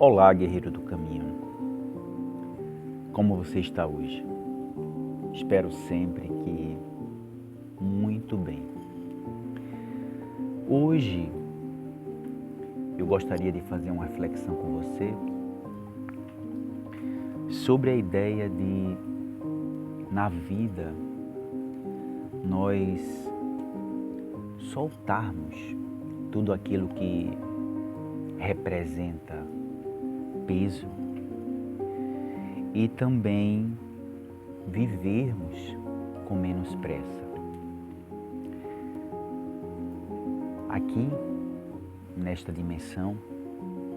Olá, guerreiro do caminho. Como você está hoje? Espero sempre que muito bem. Hoje eu gostaria de fazer uma reflexão com você sobre a ideia de, na vida, nós soltarmos tudo aquilo que representa peso e também vivermos com menos pressa. Aqui, nesta dimensão,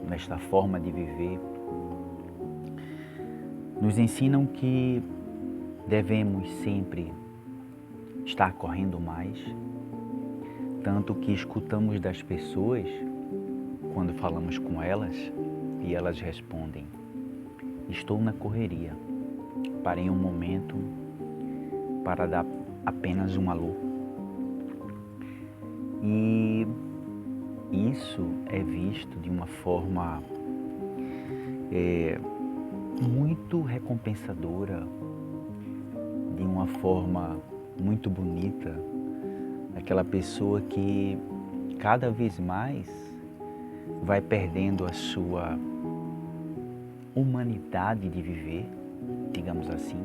nesta forma de viver, nos ensinam que devemos sempre estar correndo mais, tanto que escutamos das pessoas quando falamos com elas e elas respondem: estou na correria, parei um momento para dar apenas um alô. E isso é visto de uma forma muito recompensadora, de uma forma muito bonita, aquela pessoa que cada vez mais vai perdendo a sua humanidade de viver, digamos assim,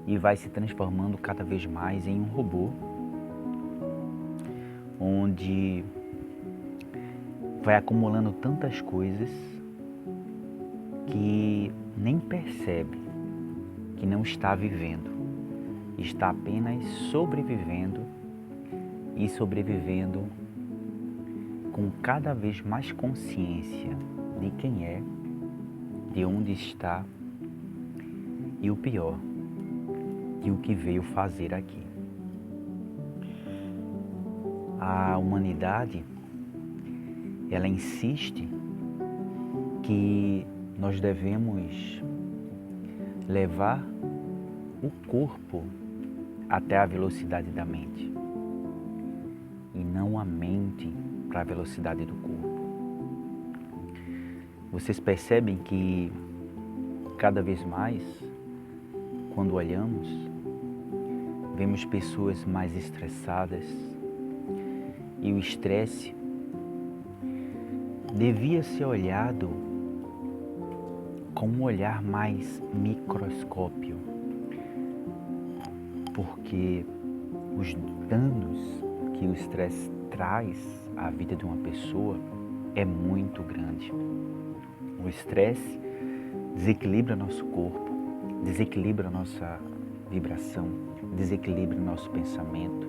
e vai se transformando cada vez mais em um robô, onde vai acumulando tantas coisas que nem percebe que não está vivendo, está apenas sobrevivendo e sobrevivendo com cada vez mais consciência de quem é, de onde está e o pior, de o que veio fazer aqui. A humanidade, ela insiste que nós devemos levar o corpo até a velocidade da mente e não a mente para a velocidade do corpo. Vocês percebem que cada vez mais, quando olhamos, vemos pessoas mais estressadas e o estresse devia ser olhado com um olhar mais microscópio, porque os danos que o estresse traz à vida de uma pessoa é muito grande. O estresse desequilibra nosso corpo, desequilibra nossa vibração, desequilibra nosso pensamento,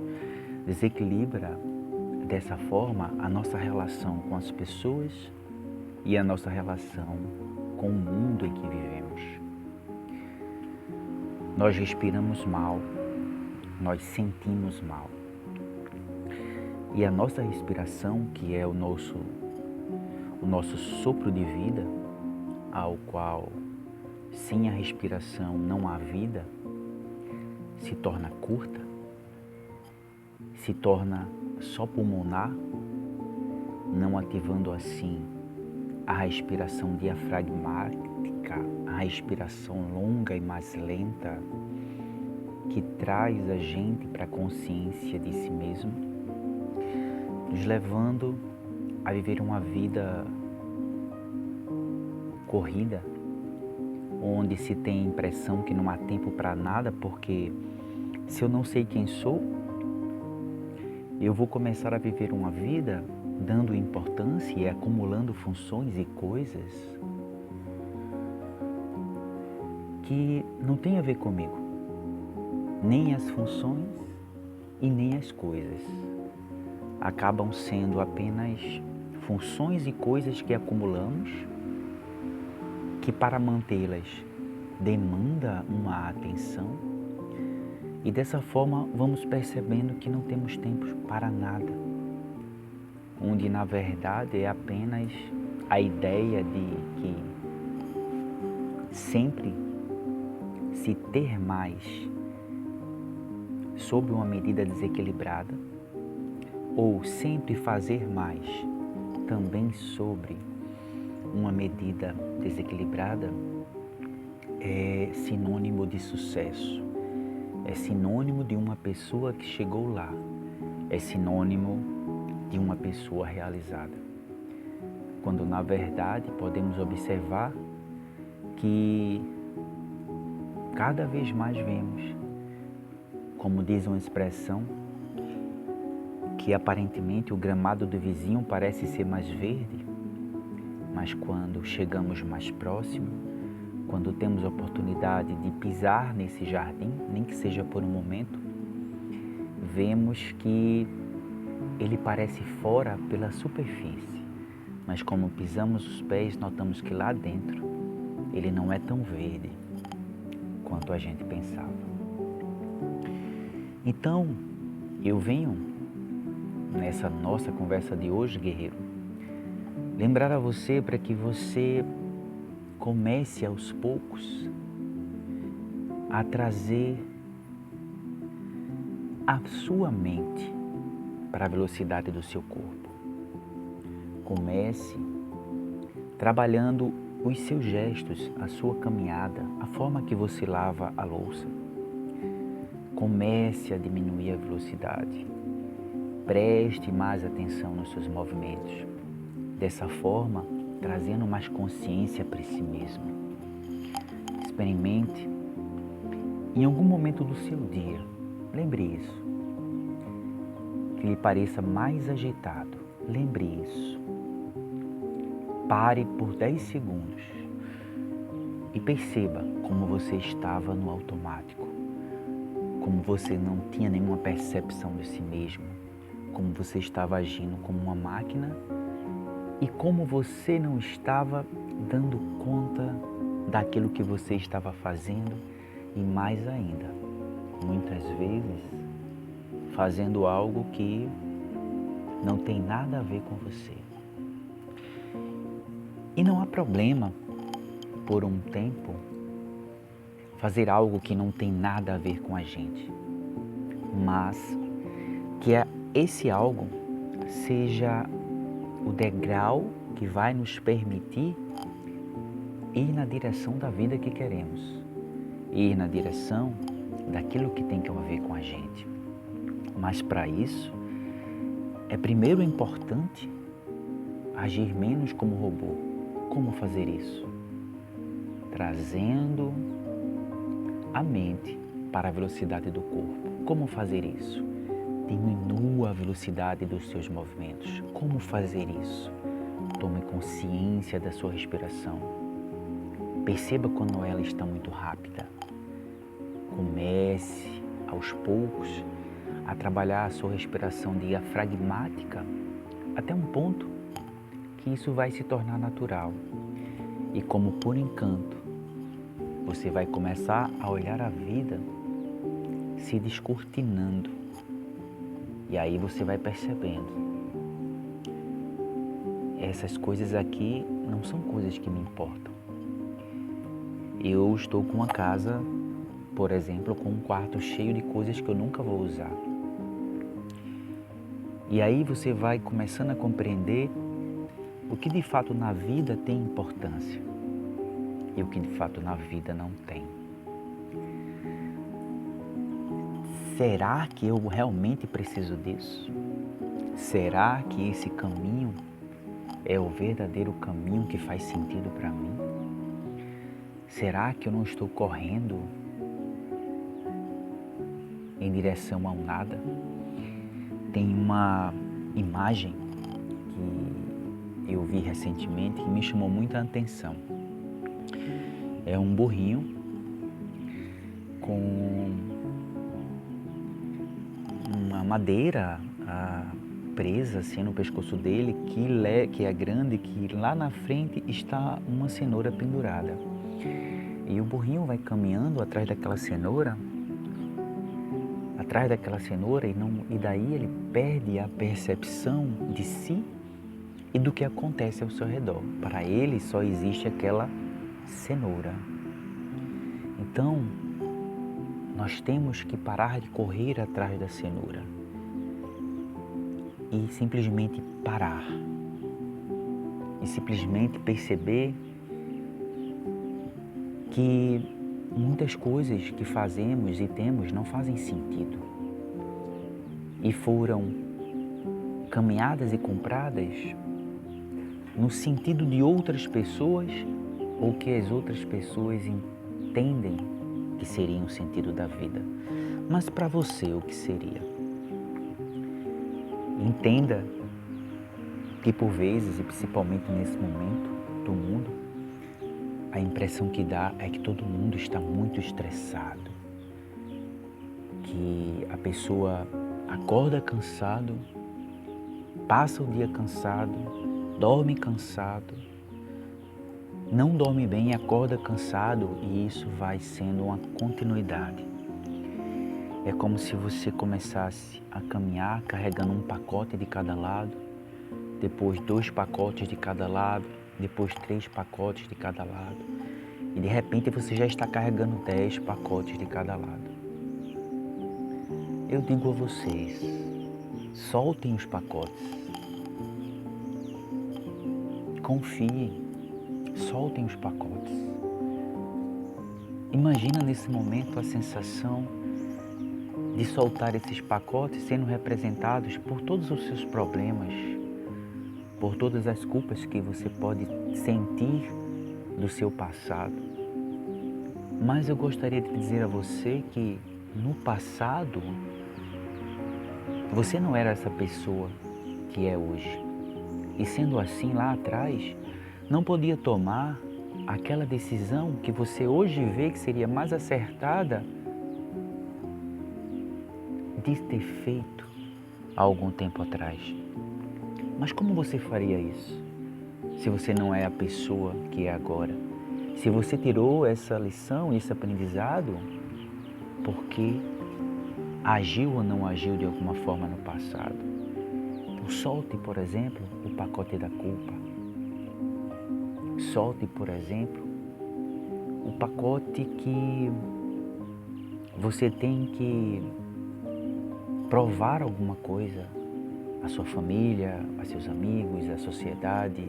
desequilibra dessa forma a nossa relação com as pessoas e a nossa relação com o mundo em que vivemos. Nós respiramos mal, nós sentimos mal. E a nossa respiração, que é o nosso sopro de vida, ao qual sem a respiração não há vida, se torna curta, se torna só pulmonar, não ativando assim a respiração diafragmática, a respiração longa e mais lenta, que traz a gente para a consciência de si mesmo, nos levando a viver uma vida corrida, onde se tem a impressão que não há tempo para nada, porque se eu não sei quem sou, eu vou começar a viver uma vida dando importância e acumulando funções e coisas que não tem a ver comigo, nem as funções e nem as coisas. Acabam sendo apenas funções e coisas que acumulamos, que para mantê-las demanda uma atenção, e dessa forma vamos percebendo que não temos tempo para nada, onde na verdade é apenas a ideia de que sempre se ter mais sob uma medida desequilibrada, ou sempre fazer mais também sobre uma medida desequilibrada é sinônimo de sucesso, é sinônimo de uma pessoa que chegou lá, é sinônimo de uma pessoa realizada. Quando na verdade podemos observar que cada vez mais vemos, como diz uma expressão, que aparentemente o gramado do vizinho parece ser mais verde, mas quando chegamos mais próximo, quando temos a oportunidade de pisar nesse jardim, nem que seja por um momento, vemos que ele parece fora pela superfície, mas como pisamos os pés, notamos que lá dentro ele não é tão verde quanto a gente pensava. Então, eu venho nessa nossa conversa de hoje, guerreiro, lembrar a você para que você comece aos poucos a trazer a sua mente para a velocidade do seu corpo. Comece trabalhando os seus gestos, a sua caminhada, a forma que você lava a louça. Comece a diminuir a velocidade. Preste mais atenção nos seus movimentos. Dessa forma, trazendo mais consciência para si mesmo. Experimente em algum momento do seu dia. Lembre isso. Que lhe pareça mais agitado. Lembre isso. Pare por 10 segundos e perceba como você estava no automático. Como você não tinha nenhuma percepção de si mesmo. Como você estava agindo como uma máquina e como você não estava dando conta daquilo que você estava fazendo e mais ainda, muitas vezes, fazendo algo que não tem nada a ver com você. E não há problema, por um tempo, fazer algo que não tem nada a ver com a gente, mas que esse algo seja o degrau que vai nos permitir ir na direção da vida que queremos, ir na direção daquilo que tem a ver com a gente. Mas para isso, é primeiro importante agir menos como robô. Como fazer isso? Trazendo a mente para a velocidade do corpo. Como fazer isso? Diminua a velocidade dos seus movimentos. Como fazer isso? Tome consciência da sua respiração. Perceba quando ela está muito rápida. Comece, aos poucos, a trabalhar a sua respiração diafragmática até um ponto que isso vai se tornar natural. E como por encanto, você vai começar a olhar a vida se descortinando. E aí você vai percebendo, essas coisas aqui não são coisas que me importam. Eu estou com uma casa, por exemplo, com um quarto cheio de coisas que eu nunca vou usar. E aí você vai começando a compreender o que de fato na vida tem importância e o que de fato na vida não tem. Será que eu realmente preciso disso? Será que esse caminho é o verdadeiro caminho que faz sentido para mim? Será que eu não estou correndo em direção ao nada? Tem uma imagem que eu vi recentemente que me chamou muita atenção. É um burrinho com uma madeira presa assim no pescoço dele, que é grande, que lá na frente está uma cenoura pendurada. E o burrinho vai caminhando atrás daquela cenoura, e daí ele perde a percepção de si e do que acontece ao seu redor. Para ele só existe aquela cenoura. Então, nós temos que parar de correr atrás da cenoura e simplesmente parar. e simplesmente perceber que muitas coisas que fazemos e temos não fazem sentido e foram caminhadas e compradas no sentido de outras pessoas ou que as outras pessoas entendem que seria o sentido da vida. Mas para você, o que seria? Entenda que por vezes, e principalmente nesse momento do mundo, a impressão que dá é que todo mundo está muito estressado, que a pessoa acorda cansado, passa o dia cansado, dorme cansado, não dorme bem e acorda cansado, e isso vai sendo uma continuidade. É como se você começasse a caminhar carregando um pacote de cada lado, depois 2 pacotes de cada lado, depois 3 pacotes de cada lado, e de repente você já está carregando 10 pacotes de cada lado. Eu digo a vocês, soltem os pacotes, confiem, soltem os pacotes. Imagina nesse momento a sensação de soltar esses pacotes sendo representados por todos os seus problemas, por todas as culpas que você pode sentir do seu passado. Mas eu gostaria de dizer a você que no passado você não era essa pessoa que é hoje. E sendo assim, lá atrás, não podia tomar aquela decisão que você hoje vê que seria mais acertada de ter feito há algum tempo atrás. Mas como você faria isso? Se você não é a pessoa que é agora? Se você tirou essa lição, esse aprendizado, porque agiu ou não agiu de alguma forma no passado? Então, solte, por exemplo, o pacote da culpa. Solte, por exemplo, o pacote que você tem que provar alguma coisa à sua família, a seus amigos, à sociedade,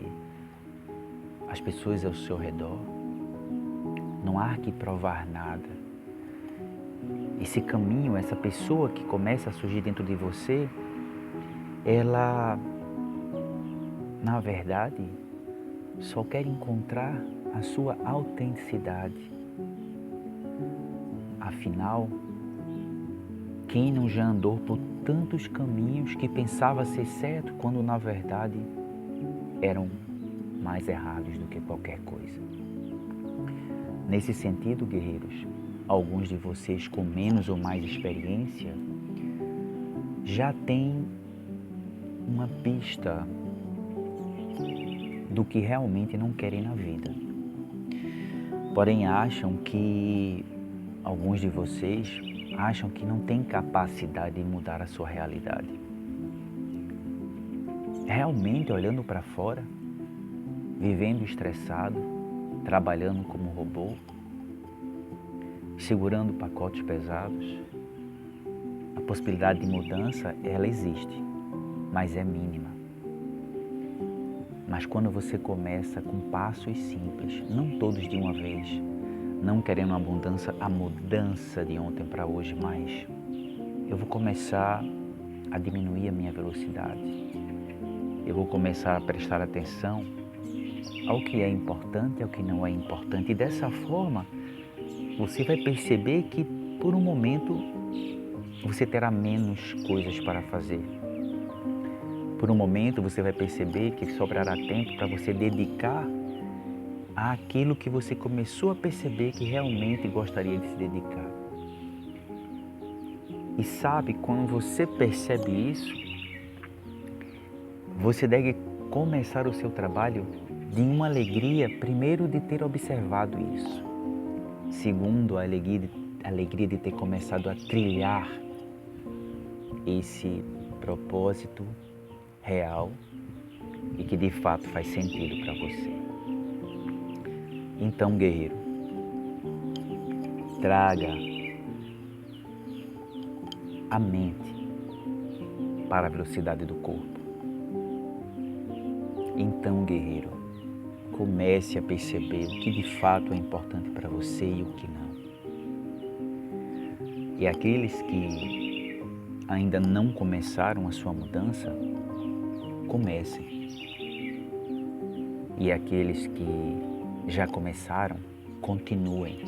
às pessoas ao seu redor. Não há que provar nada. Esse caminho, essa pessoa que começa a surgir dentro de você, ela, na verdade, só quer encontrar a sua autenticidade. Afinal, quem não já andou por tantos caminhos que pensava ser certo quando na verdade eram mais errados do que qualquer coisa? Nesse sentido, guerreiros, alguns de vocês com menos ou mais experiência já têm uma pista do que realmente não querem na vida. Porém, alguns de vocês acham que não têm capacidade de mudar a sua realidade. Realmente, olhando para fora, vivendo estressado, trabalhando como robô, segurando pacotes pesados, a possibilidade de mudança, ela existe, mas é mínima. Mas quando você começa com passos simples, não todos de uma vez, não querendo a mudança de ontem para hoje, mas eu vou começar a diminuir a minha velocidade. Eu vou começar a prestar atenção ao que é importante, ao que não é importante. E dessa forma, você vai perceber que por um momento você terá menos coisas para fazer. Por um momento você vai perceber que sobrará tempo para você dedicar àquilo que você começou a perceber que realmente gostaria de se dedicar. E sabe, quando você percebe isso, você deve começar o seu trabalho de uma alegria, primeiro de ter observado isso. Segundo, a alegria de ter começado a trilhar esse propósito real e que de fato faz sentido para você. Então, guerreiro, traga a mente para a velocidade do corpo. Então, guerreiro, comece a perceber o que de fato é importante para você e o que não. E aqueles que ainda não começaram a sua mudança, comecem. E aqueles que já começaram, continuem.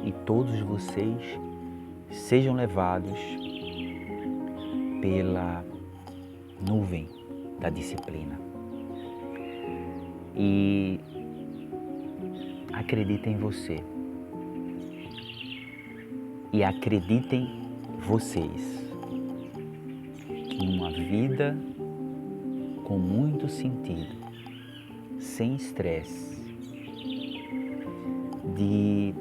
E todos vocês sejam levados pela nuvem da disciplina. E acreditem em você. E acreditem vocês que uma vida com muito sentido, sem estresse, de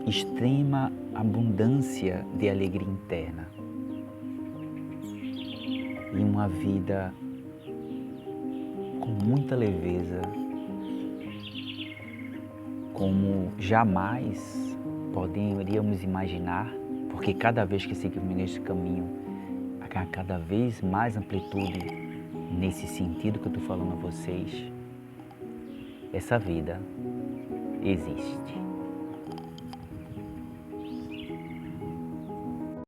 extrema abundância de alegria interna e uma vida com muita leveza, como jamais poderíamos imaginar, porque cada vez que seguimos nesse caminho, há cada vez mais amplitude nesse sentido que eu estou falando a vocês. Essa vida existe.